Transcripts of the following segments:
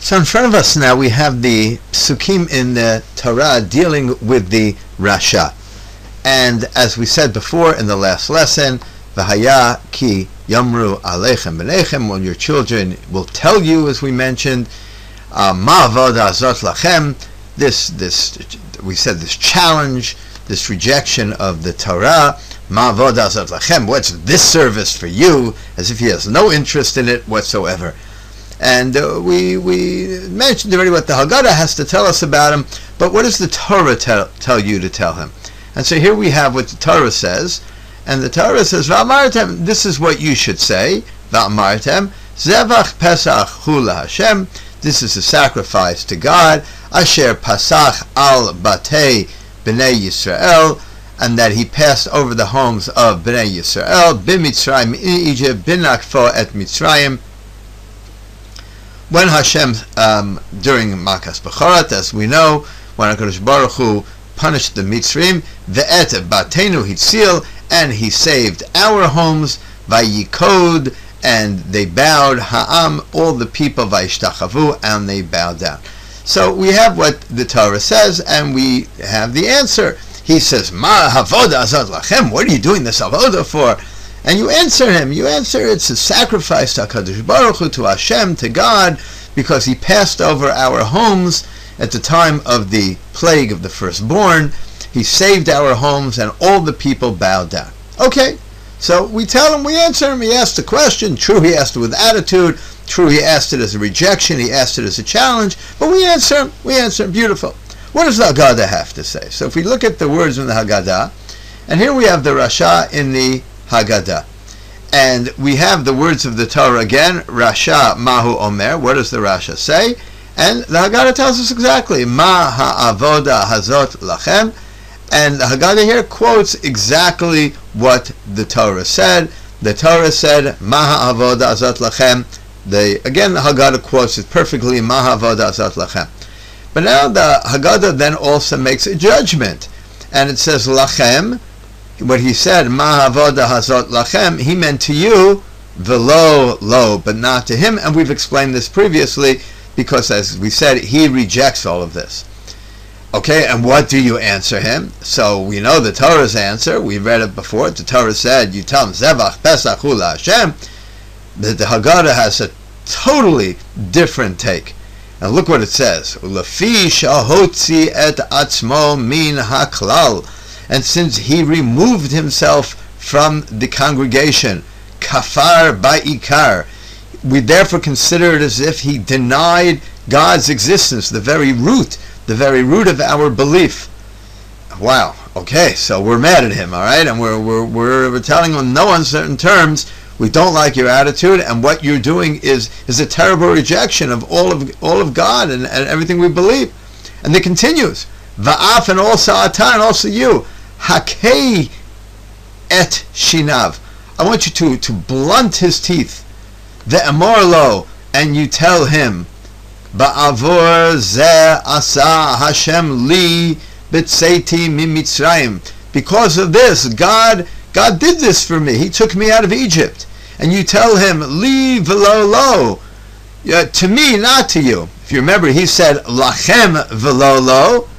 So in front of us now we have the psukim in the Torah dealing with the Rasha. And as we said before in the last lesson, V'haya ki yamru aleichem b'neichem, when your children will tell you, as we mentioned, ma avoda azot lachem, this we said this challenge, this rejection of the Torah, ma avoda azot lachem, what's this service for you, as if he has no interest in it whatsoever. And we mentioned already what the Haggadah has to tell us about him, but what does the Torah tell you to tell him? And so here we have what the Torah says, and the Torah says, V'amartem, this is what you should say, V'amartem, Zevach Pesach hu LaHashem, this is a sacrifice to God, Asher Pasach al Batei B'nei Yisrael, and that he passed over the homes of B'nei Yisrael, B'Mitzrayim in Egypt, B'Nakfo et Mitzrayim, when Hashem, during Makas Bechorat, as we know, when HaKadosh Baruch Hu punished the Mitzrayim, Ve'et Batenu Hitzil, and he saved our homes, Vayikod, and they bowed, Ha'am, all the people, Vayishtachavu, and they bowed down. So we have what the Torah says, and we have the answer. He says, Ma havoda azot lachem, what are you doing this avoda for? And you answer him, it's a sacrifice to HaKadosh Baruch Hu, to Hashem, to God, because he passed over our homes at the time of the plague of the firstborn. He saved our homes, and all the people bowed down. Okay, so we tell him, we answer him, he asked the question, true, he asked it with attitude, true, he asked it as a rejection, he asked it as a challenge, but we answer him, beautiful. What does the Haggadah have to say? So if we look at the words in the Haggadah, and here we have the Rasha in the Haggadah, and we have the words of the Torah again, Rasha Mahu Omer, what does the Rasha say? And the Haggadah tells us exactly, Ma ha'avoda hazot lachem, and the Haggadah here quotes exactly what the Torah said. The Torah said, Ma ha'avoda hazot lachem, again the Haggadah quotes it perfectly, Ma ha'avoda hazot lachem. But now the Haggadah then also makes a judgment, and it says lachem, what he said, Ma havoda hazot lachem, he meant to you, velo lo, but not to him, and we've explained this previously, because as we said, he rejects all of this. Okay, and what do you answer him? So we know the Torah's answer, we read it before, the Torah said, you tell him, Zevach Pesach hu LaHashem, that the Haggadah has a totally different take. And look what it says, Ulefi shahotzi et atzmo min haklal, and since he removed himself from the congregation, kafar ba'ikar, we therefore consider it as if he denied God's existence, the very root of our belief. Wow, okay, so we're mad at him, all right, and we're telling him in no uncertain terms, we don't like your attitude, and what you're doing is a terrible rejection of all of God and everything we believe. And it continues, va'af, and also ata, and also you, hakei et shinav, I want you to blunt his teeth, ve'amor lo, and you tell him, ba'avor ze asa Hashem li b'tzeiti mimitzrayim, because of this, God did this for me, he took me out of Egypt. And you tell him, li v'lo lo, to me, not to you. If you remember, he said, lachem v'lo lo,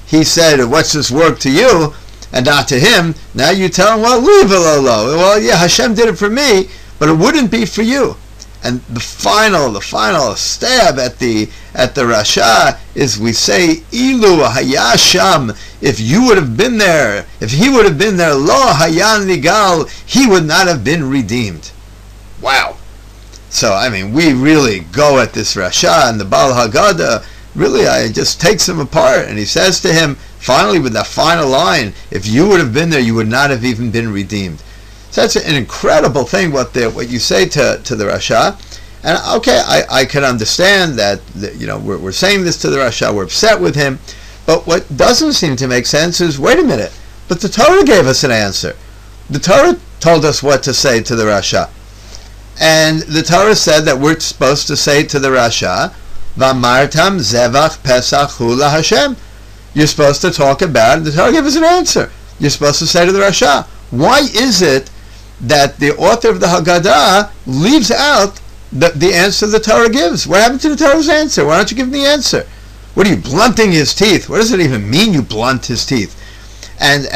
he said, what's this work to you, and not to him. Now you tell him, well, li v'lo lo. Well, yeah, Hashem did it for me, but it wouldn't be for you. And the final stab at the Rasha is, we say, ilu hayasham, if you would have been there, if he would have been there, lo hayan nigal, he would not have been redeemed. Wow. So, I mean, we really go at this Rasha, and the Baal Haggadah, really, just takes him apart, and he says to him, finally, with that final line, if you would have been there, you would not have even been redeemed. So that's an incredible thing, what you say to the Rasha. And okay, I can understand that we're saying this to the Rasha, we're upset with him, but what doesn't seem to make sense is, wait a minute, but the Torah gave us an answer. The Torah told us what to say to the Rasha. And the Torah said that we're supposed to say to the Rasha, V'amartam zevach pesach hu LaHashem. You're supposed to talk about it. The Torah gave us an answer. You're supposed to say to the Rasha. Why is it that the author of the Haggadah leaves out the answer the Torah gives. What happened to the Torah's answer? Why don't you give him the answer? What are you, blunting his teeth? What does it even mean, you blunt his teeth? And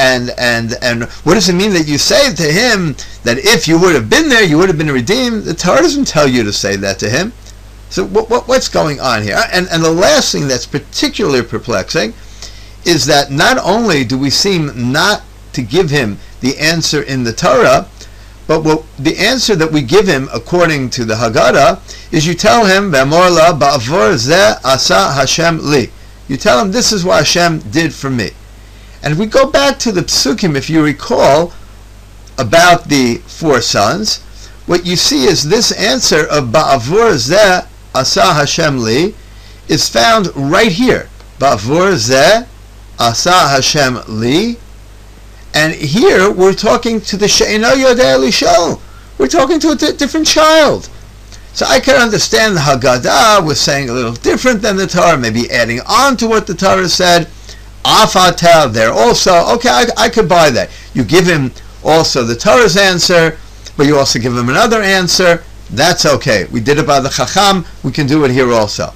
what does it mean that you say to him that if you would have been there, you would have been redeemed? The Torah doesn't tell you to say that to him. So what's going on here? And the last thing that's particularly perplexing is that not only do we seem not to give him the answer in the Torah, but the answer that we give him according to the Haggadah is you tell him, V'amor la ba'avor zeh asa Hashem li. You tell him, this is what Hashem did for me. And if we go back to the Psukim, if you recall, about the 4 sons, what you see is this answer of Ba'avur Zeh Asa Hashem Li is found right here. Ba'avur Zeh Asa Hashem Li. And here we're talking to the She'eno Yodeh Lishol. We're talking to a different child. So I can understand the Haggadah was saying a little different than the Torah, maybe adding on to what the Torah said. Afatel there also. Okay, I could buy that. You give him also the Torah's answer, but you also give him another answer. That's okay. We did it by the Chacham. We can do it here also.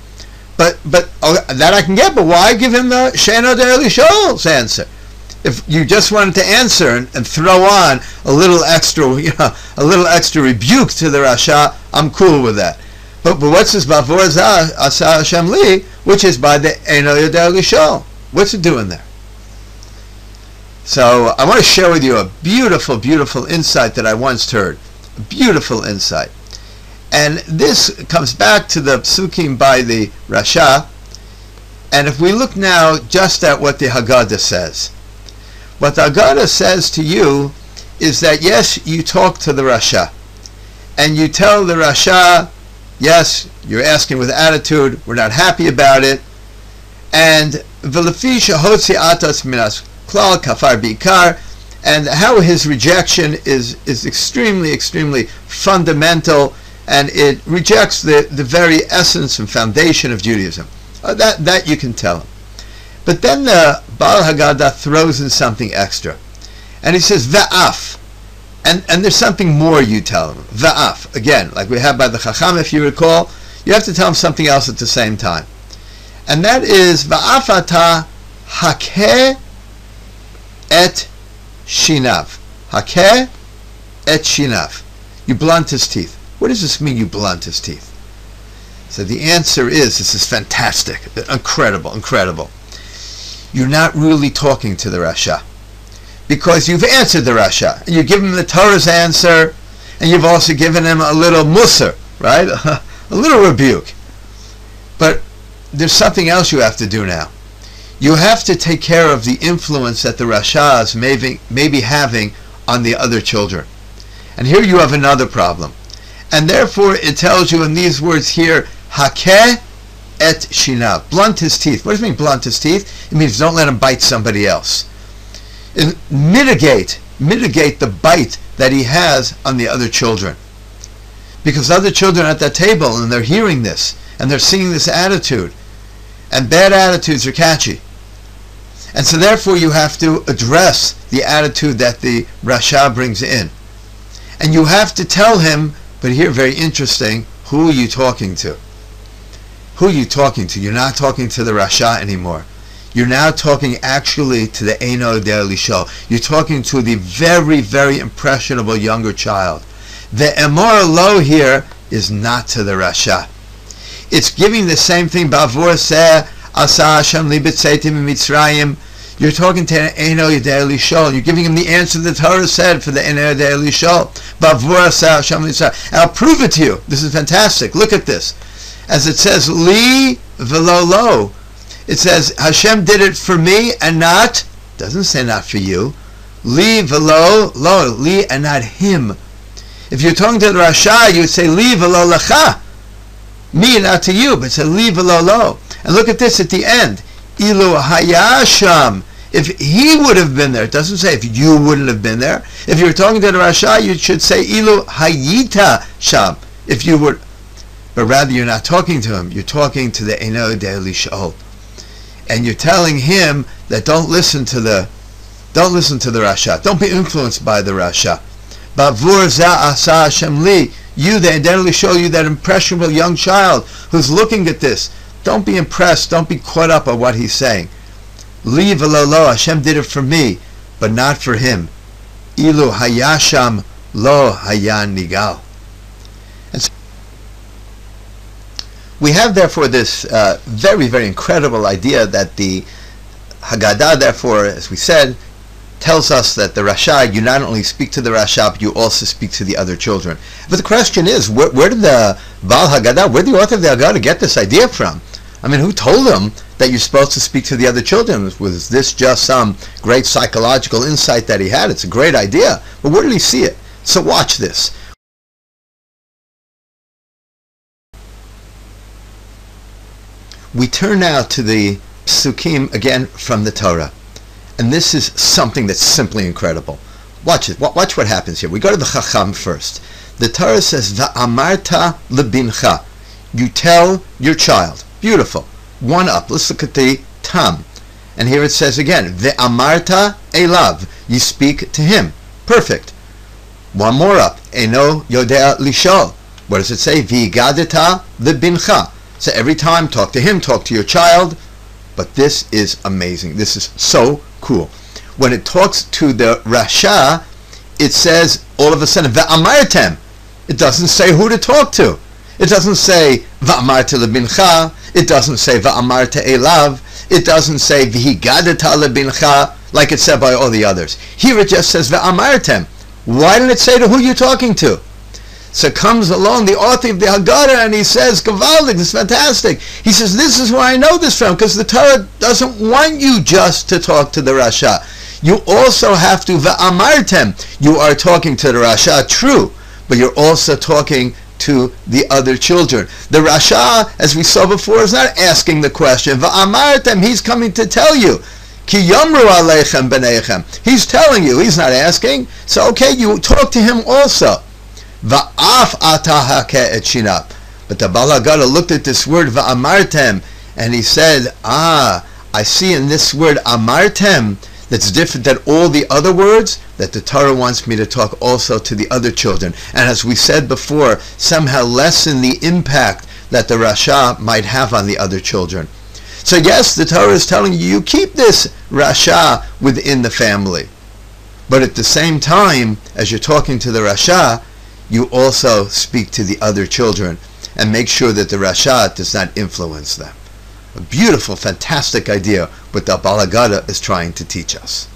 But that I can get. But why give him the She'eno Yodeh Lishol's answer? If you just wanted to answer and throw on a little extra, a little extra rebuke to the Rasha, I'm cool with that. But what's this Ba'avor Zeh Asa Hashem Li, which is by the She'eno Yodeh Lishol? What's it doing there? So I want to share with you a beautiful, beautiful insight that I once heard. A beautiful insight. And this comes back to the Psukim by the Rasha. And if we look now just at what the Haggadah says. What the Haggadah says to you is that yes, you talk to the Rasha. And you tell the Rasha, yes, you're asking with attitude, we're not happy about it. And v'lefi shehotzi atas minas klal kafar bikar, and how his rejection is extremely, extremely fundamental, and it rejects the very essence and foundation of Judaism. That you can tell him. But then the Baal Haggadah throws in something extra, and he says ve'af, and there's something more you tell him. Ve'af, again, like we have by the Chacham, if you recall, you have to tell him something else at the same time. And that is va'afata hakeh et shinav. Hakeh et shinav. You blunt his teeth. What does this mean, you blunt his teeth? So the answer is, this is fantastic, incredible, incredible. You're not really talking to the Rasha, because you've answered the Rasha, and you give him the Torah's answer, and you've also given him a little musar, right? A little rebuke. But there's something else you have to do now. You have to take care of the influence that the Rashas may be having on the other children. And here you have another problem. And therefore it tells you in these words here, Hakeh et shinav. Blunt his teeth. What does it mean, blunt his teeth? It means don't let him bite somebody else. And mitigate the bite that he has on the other children. Because other children are at that table and they're hearing this, and they're seeing this attitude. And bad attitudes are catchy. And so therefore you have to address the attitude that the Rasha brings in. And you have to tell him, but here very interesting, who are you talking to? Who are you talking to? You're not talking to the Rasha anymore. You're now talking actually to the She'eno Yodeh Lishol. You're talking to the very, very impressionable younger child. The Emor Lo here is not to the Rasha. It's giving the same thing. Ba'avur Zeh Asa Hashem Li b'tzeitim Mitzrayim. You're talking to She'eno Yodeh Lishol. You're giving him the answer the Torah said for the She'eno Yodeh Lishol. Ba'avur Zeh Hashem Li b'tzeitim. I'll prove it to you. This is fantastic. Look at this. As it says, Li v'lo lo. It says Hashem did it for me and not. Doesn't say not for you. Li v'lo lo. Li and not him. If you're talking to the Rasha, you would say Li v'lo lecha. Me, not to you, but it's a Li v'lo lo. And look at this at the end. Ilu hayasham. If he would have been there, it doesn't say if you wouldn't have been there. If you're talking to the Rasha, you should say Ilu hayita sham. If you would, but rather you're not talking to him. You're talking to the She'eno Yodeh Lishol, and you're telling him that don't listen to the Rasha. Don't be influenced by the Rasha. Ba'avur Zeh Asa Hashem Li. You, they identically show you that impressionable young child who's looking at this. Don't be impressed. Don't be caught up on what he's saying. Li v'lo, Hashem did it for me, but not for him. Ilu hayasham lo hayan nigal. And so we have therefore this very, very incredible idea that the Haggadah, therefore, as we said, tells us that the Rasha, you not only speak to the Rasha, but you also speak to the other children. But the question is, where did the Baal Haggadah, where did the author of the Haggadah get this idea from? I mean, who told him that you're supposed to speak to the other children? Was this just some great psychological insight that he had? It's a great idea, but where did he see it? So watch this. We turn now to the Psukim again from the Torah. And this is something that's simply incredible. Watch it. Watch what happens here. We go to the Chacham first. The Torah says, Va'amarta lebincha. You tell your child. Beautiful. One up. Let's look at the Tam. And here it says again, Ve'amarta elav. You speak to him. Perfect. One more up. Eno yodea lishol. What does it say? V'igadeta lebincha. So every time, talk to him, talk to your child. But this is amazing. This is so cool. When it talks to the Rasha, it says all of a sudden, Va'amartem. It doesn't say who to talk to. It doesn't say Va'amarta lebincha. It doesn't say Va'amarta elav. It doesn't say V'higadeta lebincha like it said by all the others. Here it just says Va'amartem. Why didn't it say to who you're talking to? So comes along the author of the Haggadah and he says, Gavaldik, this is fantastic. He says, this is where I know this from, because the Torah doesn't want you just to talk to the Rasha. You also have to, Va'amartem, you are talking to the Rasha, true, but you're also talking to the other children. The Rasha, as we saw before, is not asking the question. Va'amartem, he's coming to tell you. Ki yamru aleichem b'neichem. He's telling you, he's not asking. So okay, you talk to him also. Va'af atahake et shinab. But the Baal Haggadah looked at this word va'amartem and he said, I see in this word amartem that's different than all the other words, that the Torah wants me to talk also to the other children. And as we said before, somehow lessen the impact that the Rasha might have on the other children. So yes, the Torah is telling you, you keep this Rasha within the family. But at the same time, as you're talking to the Rasha, you also speak to the other children and make sure that the Rasha does not influence them. A beautiful, fantastic idea what the Baal Haggadah is trying to teach us.